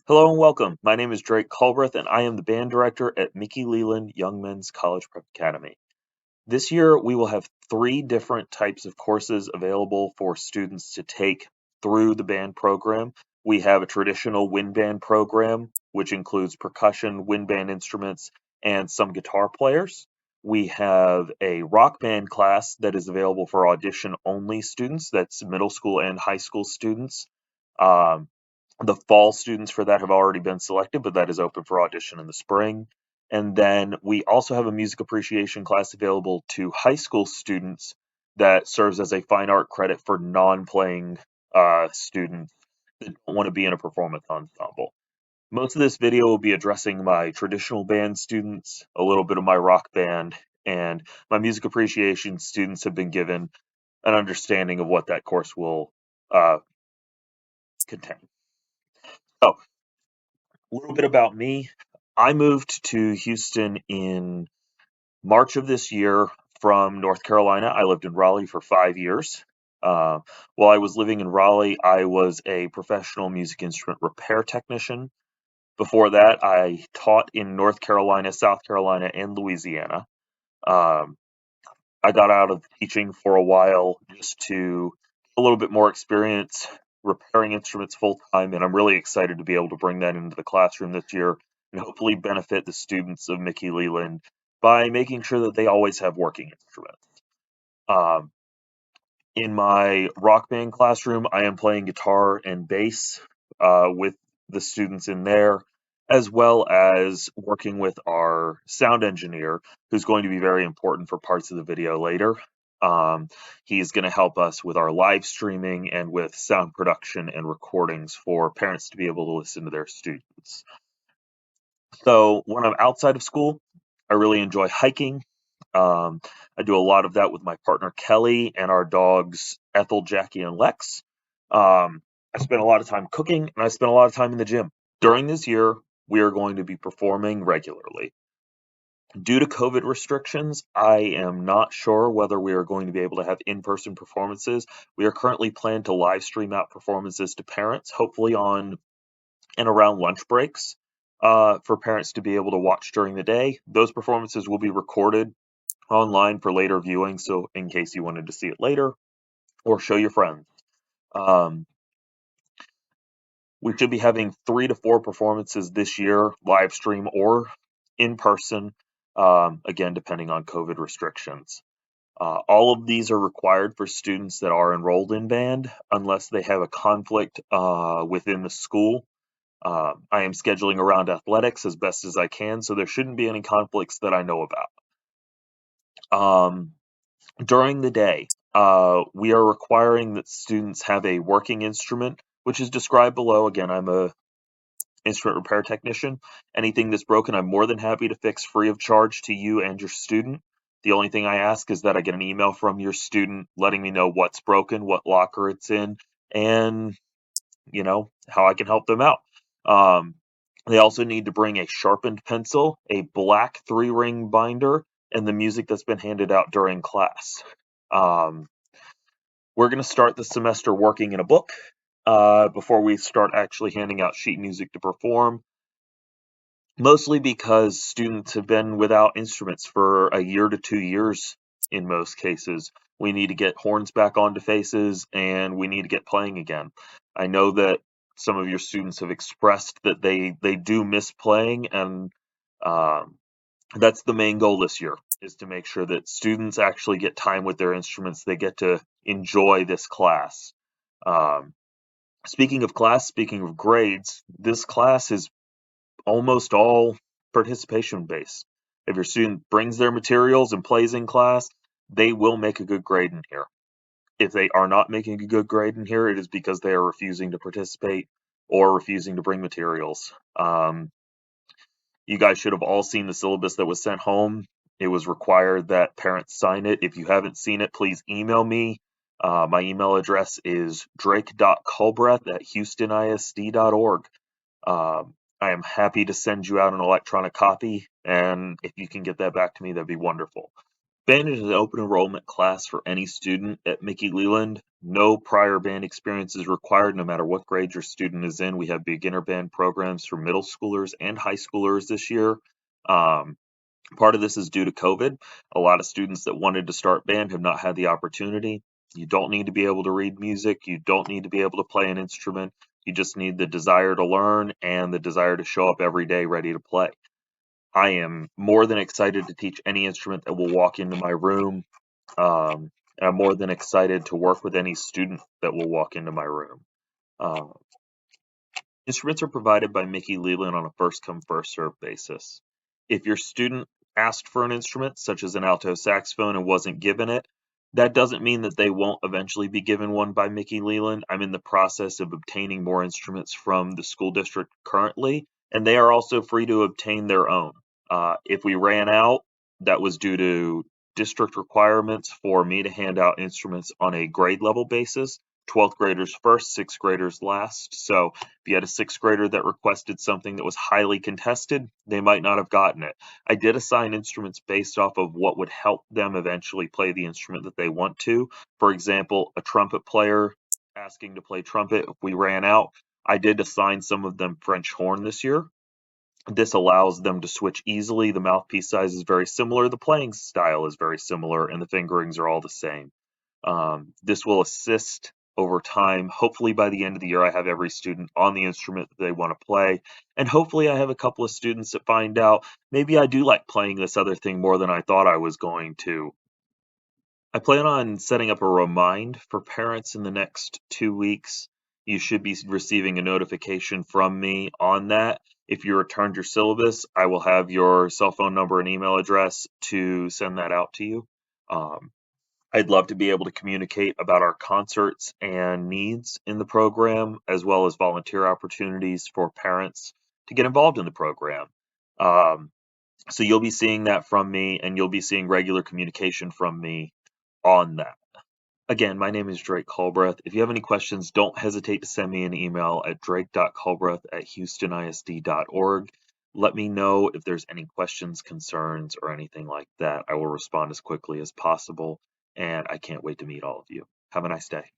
Hello and welcome. My name is Drake Culbreth, and I am the band director at Mickey Leland Young Men's College Prep Academy. This year, we will have three different types of courses available for students to take through the band program. We have a traditional wind band program, which includes percussion, wind band instruments, and some guitar players. We have a rock band class that is available for audition-only students. That's middle school and high school students. Um, the fall students for that have already been selected, but that is open for audition in the spring. And then we also have a music appreciation class available to high school students that serves as a fine art credit for non-playing students that don't want to be in a performance ensemble. Most of this video will be addressing my traditional band students, a little bit of my rock band, and my music appreciation students have been given an understanding of what that course will uh, contain. So, a little bit about me. I moved to Houston in March of this year from North Carolina. I lived in Raleigh for 5 years. Uh, while I was living in Raleigh, I was a professional music instrument repair technician. Before that, I taught in North Carolina, South Carolina, and Louisiana. Um, I got out of teaching for a while just to get a little bit more experience repairing instruments full time, and I'm really excited to be able to bring that into the classroom this year and hopefully benefit the students of Mickey Leland by making sure that they always have working instruments. Um, in my rock band classroom, I am playing guitar and bass with the students in there, as well as working with our sound engineer, who's going to be very important for parts of the video later. He's going to help us with our live streaming and with sound production and recordings for parents to be able to listen to their students. So when I'm outside of school, I really enjoy hiking. Um, I do a lot of that with my partner Kelly and our dogs Ethel, Jackie, and Lex. I spend a lot of time cooking and I spend a lot of time in the gym. During this year, we are going to be performing regularly. Due to COVID restrictions, I am not sure whether we are going to be able to have in-person performances. We are currently planning to live stream out performances to parents, hopefully on and around lunch breaks, for parents to be able to watch during the day. Those performances will be recorded online for later viewing, so in case you wanted to see it later or show your friends. Um, we should be having 3 to 4 performances this year, live stream or in person, again, depending on COVID restrictions. All of these are required for students that are enrolled in band unless they have a conflict within the school. I am scheduling around athletics as best as I can, so there shouldn't be any conflicts that I know about. During the day, we are requiring that students have a working instrument, which is described below. Again, I'm a instrument repair technician. Anything that's broken, I'm more than happy to fix free of charge to you and your student. The only thing I ask is that I get an email from your student letting me know what's broken, what locker it's in, and how I can help them out. Um, they also need to bring a sharpened pencil, a black 3-ring binder, and the music that's been handed out during class. Um, we're going to start the semester working in a book before we start actually handing out sheet music to perform, mostly because students have been without instruments for a year to 2 years in most cases. We need to get horns back onto faces and we need to get playing again. I know that some of your students have expressed that they do miss playing, and um, that's the main goal this year, is to make sure that students actually get time with their instruments. They get to enjoy this class. Um, speaking of class, speaking of grades, this class is almost all participation based. If your student brings their materials and plays in class, they will make a good grade in here. If they are not making a good grade in here, it is because they are refusing to participate or refusing to bring materials. You guys should have all seen the syllabus that was sent home. It was required that parents sign it. If you haven't seen it, please email me. My email address is drake.culbreth@houstonisd.org. I am happy to send you out an electronic copy, and if you can get that back to me, that'd be wonderful. Band is an open enrollment class for any student at Mickey Leland. No prior band experience is required no matter what grade your student is in. We have beginner band programs for middle schoolers and high schoolers this year. Um, Part of this is due to COVID. A lot of students that wanted to start band have not had the opportunity. You don't need to be able to read music. You don't need to be able to play an instrument. You just need the desire to learn and the desire to show up every day ready to play. I am more than excited to teach any instrument that will walk into my room. And I'm more than excited to work with any student that will walk into my room. Uh, Instruments are provided by Mickey Leland on a first come, first served basis. If your student asked for an instrument, such as an alto saxophone, and wasn't given it, that doesn't mean that they won't eventually be given one by Mickey Leland. I'm in the process of obtaining more instruments from the school district currently, and they are also free to obtain their own. If we ran out, that was due to district requirements for me to hand out instruments on a grade level basis. 12th graders first, 6th graders last. So if you had a 6th grader that requested something that was highly contested, they might not have gotten it. I did assign instruments based off of what would help them eventually play the instrument that they want to. For example, a trumpet player asking to play trumpet, if we ran out, I did assign some of them French horn this year. This allows them to switch easily. The mouthpiece size is very similar, the playing style is very similar, and the fingerings are all the same. This will assist over time. Hopefully by the end of the year, I have every student on the instrument that they want to play. And hopefully I have a couple of students that find out maybe I do like playing this other thing more than I thought I was going to. I plan on setting up a remind for parents in the next 2 weeks. You should be receiving a notification from me on that. If you returned your syllabus, I will have your cell phone number and email address to send that out to you. Um, I'd love to be able to communicate about our concerts and needs in the program, as well as volunteer opportunities for parents to get involved in the program. Um, so you'll be seeing that from me, and you'll be seeing regular communication from me on that. Again, my name is Drake Culbreth. If you have any questions, don't hesitate to send me an email at drake.culbreth@houstonisd.org. Let me know if there's any questions, concerns, or anything like that. I will respond as quickly as possible, and I can't wait to meet all of you. Have a nice day.